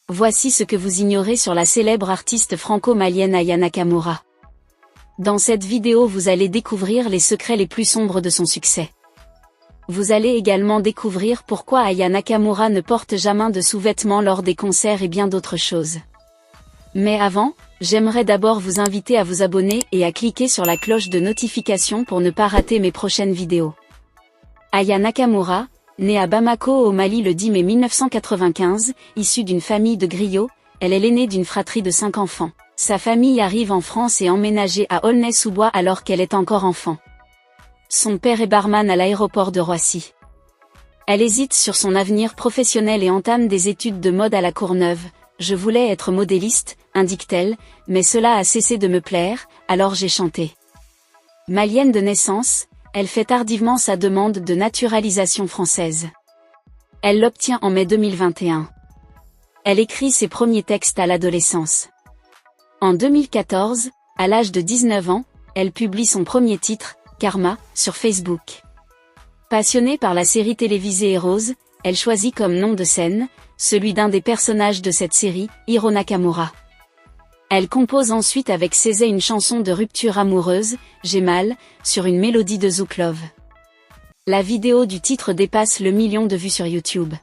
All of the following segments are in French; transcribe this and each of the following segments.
Voici ce que vous ignorez sur la célèbre artiste franco-malienne Aya Nakamura. Dans cette vidéo vous allez découvrir les secrets les plus sombres de son succès. Vous allez également découvrir pourquoi Aya Nakamura ne porte jamais de sous-vêtements lors des concerts et bien d'autres choses. Mais avant, j'aimerais d'abord vous inviter à vous abonner et à cliquer sur la cloche de notification pour ne pas rater mes prochaines vidéos. Aya Nakamura, née à Bamako au Mali le 10 mai 1995, issue d'une famille de griots, elle est l'aînée d'une fratrie de 5 enfants. Sa famille arrive en France et emménagée à Aulnay-sous-Bois alors qu'elle est encore enfant. Son père est barman à l'aéroport de Roissy. Elle hésite sur son avenir professionnel et entame des études de mode à La Courneuve. Je voulais être modéliste, indique-t-elle, mais cela a cessé de me plaire, alors j'ai chanté. Malienne de naissance, elle fait tardivement sa demande de naturalisation française. Elle l'obtient en mai 2021. Elle écrit ses premiers textes à l'adolescence. En 2014, à l'âge de 19 ans, elle publie son premier titre, Karma, sur Facebook. Passionnée par la série télévisée Heroes, elle choisit comme nom de scène, celui d'un des personnages de cette série, Hiro Nakamura. Elle compose ensuite avec Cézé une chanson de rupture amoureuse, J'ai mal, sur une mélodie de Zouk Love. La vidéo du titre dépasse le 1 million de vues sur YouTube.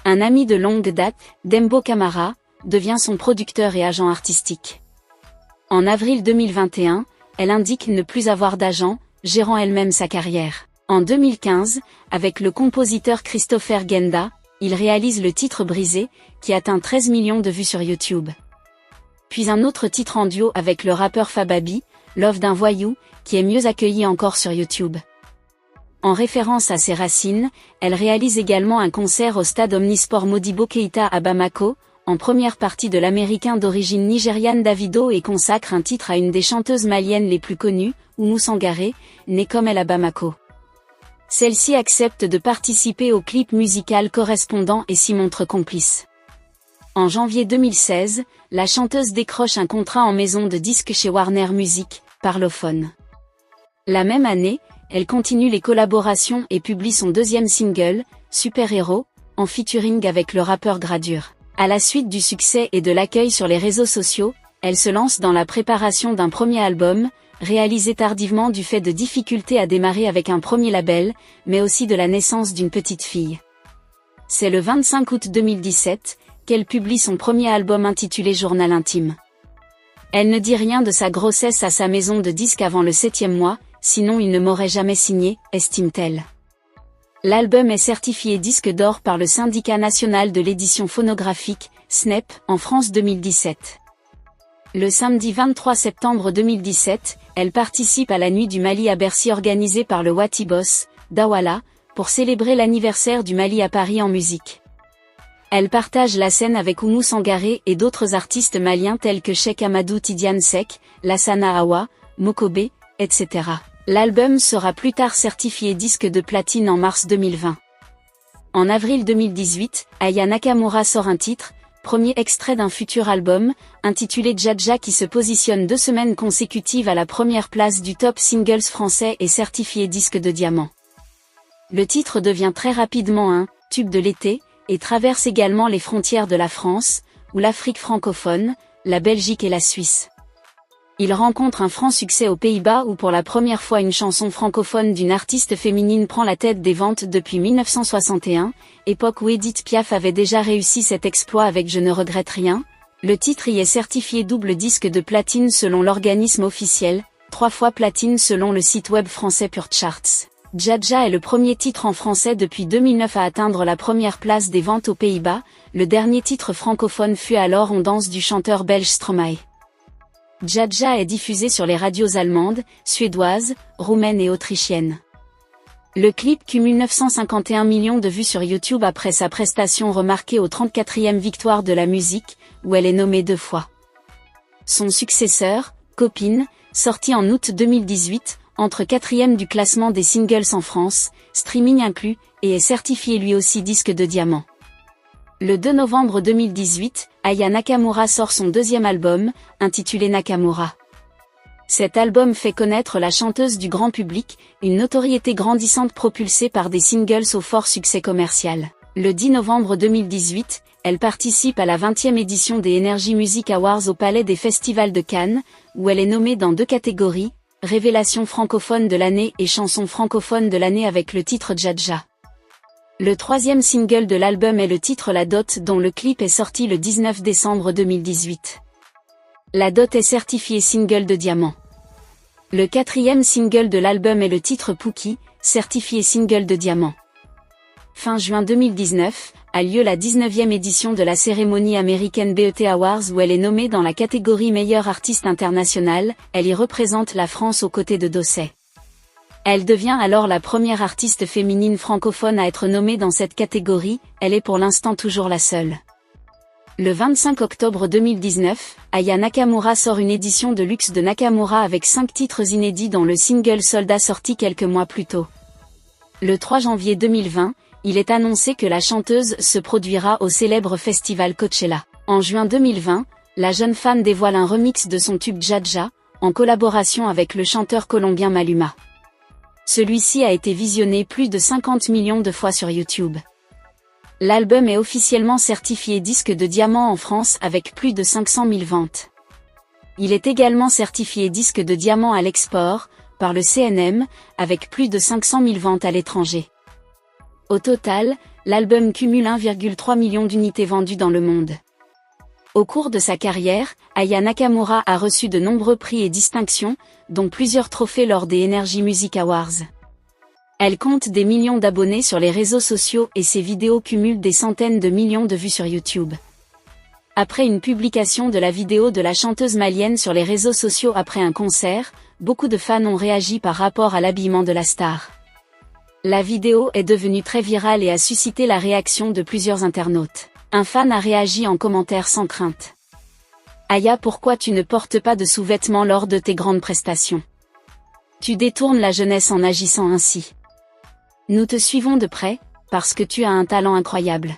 Un ami de longue date, Dembo Camara, devient son producteur et agent artistique. En avril 2021, elle indique ne plus avoir d'agent, gérant elle-même sa carrière. En 2015, avec le compositeur Christopher Genda, il réalise le titre Brisé, qui atteint 13 millions de vues sur YouTube. Puis un autre titre en duo avec le rappeur Fababi, Love d'un voyou, qui est mieux accueilli encore sur YouTube. En référence à ses racines, elle réalise également un concert au stade Omnisport Modibo Keïta à Bamako, en première partie de l'américain d'origine nigériane Davido et consacre un titre à une des chanteuses maliennes les plus connues, Oumou Sangaré, née comme elle à Bamako. Celle-ci accepte de participer au clip musical correspondant et s'y montre complice. En janvier 2016, la chanteuse décroche un contrat en maison de disques chez Warner Music, Parlophone. La même année, elle continue les collaborations et publie son deuxième single, Super Héros, en featuring avec le rappeur Gradure. À la suite du succès et de l'accueil sur les réseaux sociaux, elle se lance dans la préparation d'un premier album, réalisé tardivement du fait de difficultés à démarrer avec un premier label, mais aussi de la naissance d'une petite fille. C'est le 25 août 2017, qu'elle publie son premier album intitulé Journal intime. Elle ne dit rien de sa grossesse à sa maison de disques avant le 7e mois, sinon il ne m'aurait jamais signé, estime-t-elle. L'album est certifié disque d'or par le Syndicat national de l'édition phonographique, SNEP, en France 2017. Le samedi 23 septembre 2017, elle participe à la Nuit du Mali à Bercy organisée par le Wati Boss, Dawala, pour célébrer l'anniversaire du Mali à Paris en musique. Elle partage la scène avec Oumou Sangaré et d'autres artistes maliens tels que Cheikh Amadou Tidiane Seck, Lassana Awa, Mokobe, etc. L'album sera plus tard certifié disque de platine en mars 2020. En avril 2018, Aya Nakamura sort un titre, premier extrait d'un futur album, intitulé Dja qui se positionne 2 semaines consécutives à la première place du top singles français et certifié disque de diamant. Le titre devient très rapidement un tube de l'été, et traverse également les frontières de la France, ou l'Afrique francophone, la Belgique et la Suisse. Il rencontre un franc succès aux Pays-Bas où pour la première fois une chanson francophone d'une artiste féminine prend la tête des ventes depuis 1961, époque où Édith Piaf avait déjà réussi cet exploit avec Je ne regrette rien. Le titre y est certifié double disque de platine selon l'organisme officiel, 3 fois platine selon le site web français Pure Charts. Dja est le premier titre en français depuis 2009 à atteindre la première place des ventes aux Pays-Bas, le dernier titre francophone fut alors On danse du chanteur belge Stromae. Dja est diffusé sur les radios allemandes, suédoises, roumaines et autrichiennes. Le clip cumule 951 millions de vues sur YouTube après sa prestation remarquée aux 34e victoires de la musique, où elle est nommée 2 fois. Son successeur, Copine, sorti en août 2018, entre 4e du classement des singles en France, streaming inclus, et est certifié lui aussi disque de diamant. Le 2 novembre 2018, Aya Nakamura sort son deuxième album, intitulé Nakamura. Cet album fait connaître la chanteuse du grand public, une notoriété grandissante propulsée par des singles au fort succès commercial. Le 10 novembre 2018, elle participe à la 20e édition des Energy Music Awards au Palais des Festivals de Cannes, où elle est nommée dans 2 catégories, Révélation francophone de l'année et Chanson francophone de l'année avec le titre Dja Dja. Le 3e single de l'album est le titre La Dot dont le clip est sorti le 19 décembre 2018. La Dot est certifiée single de diamant. Le 4e single de l'album est le titre Pookie, certifié single de diamant. Fin juin 2019, a lieu la 19e édition de la cérémonie américaine BET Awards où elle est nommée dans la catégorie meilleure artiste internationale, elle y représente la France aux côtés de Dossé. Elle devient alors la première artiste féminine francophone à être nommée dans cette catégorie, elle est pour l'instant toujours la seule. Le 25 octobre 2019, Aya Nakamura sort une édition de luxe de Nakamura avec 5 titres inédits dont le single Soldat sorti quelques mois plus tôt. Le 3 janvier 2020, il est annoncé que la chanteuse se produira au célèbre festival Coachella. En juin 2020, la jeune femme dévoile un remix de son tube Dja Dja, en collaboration avec le chanteur colombien Maluma. Celui-ci a été visionné plus de 50 millions de fois sur YouTube. L'album est officiellement certifié disque de diamant en France avec plus de 500 000 ventes. Il est également certifié disque de diamant à l'export, par le CNM, avec plus de 500 000 ventes à l'étranger. Au total, l'album cumule 1,3 million d'unités vendues dans le monde. Au cours de sa carrière, Aya Nakamura a reçu de nombreux prix et distinctions, dont plusieurs trophées lors des Energy Music Awards. Elle compte des millions d'abonnés sur les réseaux sociaux et ses vidéos cumulent des centaines de millions de vues sur YouTube. Après une publication de la vidéo de la chanteuse malienne sur les réseaux sociaux après un concert, beaucoup de fans ont réagi par rapport à l'habillement de la star. La vidéo est devenue très virale et a suscité la réaction de plusieurs internautes. Un fan a réagi en commentaire sans crainte. Aya, pourquoi tu ne portes pas de sous-vêtements lors de tes grandes prestations? Tu détournes la jeunesse en agissant ainsi. Nous te suivons de près, parce que tu as un talent incroyable.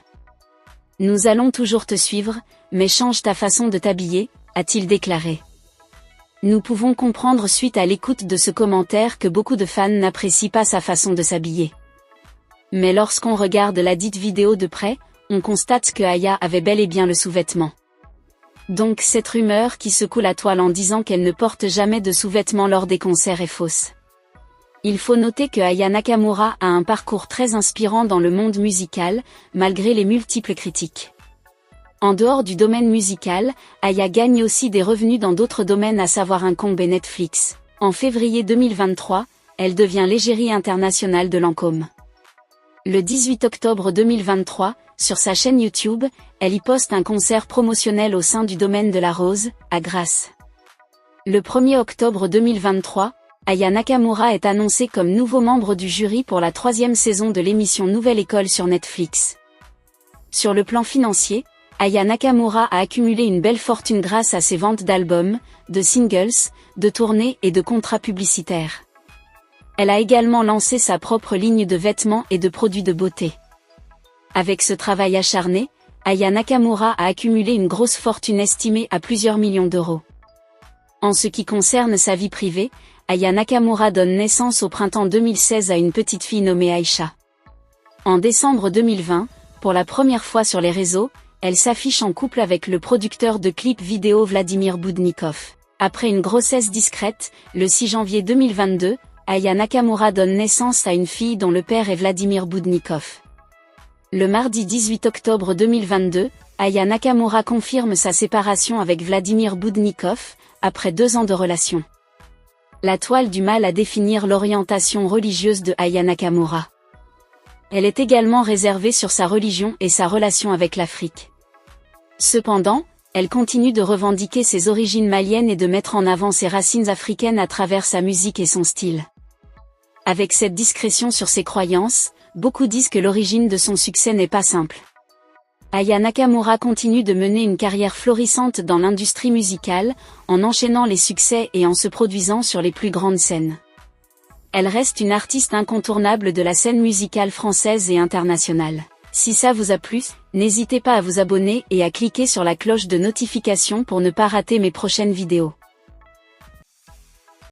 Nous allons toujours te suivre, mais change ta façon de t'habiller, a-t-il déclaré. Nous pouvons comprendre suite à l'écoute de ce commentaire que beaucoup de fans n'apprécient pas sa façon de s'habiller. Mais lorsqu'on regarde la dite vidéo de près, on constate que Aya avait bel et bien le sous-vêtement. Donc cette rumeur qui secoue la toile en disant qu'elle ne porte jamais de sous-vêtements lors des concerts est fausse. Il faut noter que Aya Nakamura a un parcours très inspirant dans le monde musical, malgré les multiples critiques. En dehors du domaine musical, Aya gagne aussi des revenus dans d'autres domaines à savoir un compte Netflix. En février 2023, elle devient l'égérie internationale de Lancôme. Le 18 octobre 2023, sur sa chaîne YouTube, elle y poste un concert promotionnel au sein du domaine de la rose, à Grasse. Le 1er octobre 2023, Aya Nakamura est annoncée comme nouveau membre du jury pour la 3e saison de l'émission Nouvelle École sur Netflix. Sur le plan financier, Aya Nakamura a accumulé une belle fortune grâce à ses ventes d'albums, de singles, de tournées et de contrats publicitaires. Elle a également lancé sa propre ligne de vêtements et de produits de beauté. Avec ce travail acharné, Aya Nakamura a accumulé une grosse fortune estimée à plusieurs millions d'euros. En ce qui concerne sa vie privée, Aya Nakamura donne naissance au printemps 2016 à une petite fille nommée Aïcha. En décembre 2020, pour la première fois sur les réseaux, elle s'affiche en couple avec le producteur de clips vidéo Vladimir Boudnikov. Après une grossesse discrète, le 6 janvier 2022, Aya Nakamura donne naissance à une fille dont le père est Vladimir Boudnikov. Le mardi 18 octobre 2022, Aya Nakamura confirme sa séparation avec Vladimir Boudnikov, après 2 ans de relation. La toile du mal à définir l'orientation religieuse de Aya Nakamura. Elle est également réservée sur sa religion et sa relation avec l'Afrique. Cependant, elle continue de revendiquer ses origines maliennes et de mettre en avant ses racines africaines à travers sa musique et son style. Avec cette discrétion sur ses croyances, beaucoup disent que l'origine de son succès n'est pas simple. Aya Nakamura continue de mener une carrière florissante dans l'industrie musicale, en enchaînant les succès et en se produisant sur les plus grandes scènes. Elle reste une artiste incontournable de la scène musicale française et internationale. Si ça vous a plu, n'hésitez pas à vous abonner et à cliquer sur la cloche de notification pour ne pas rater mes prochaines vidéos.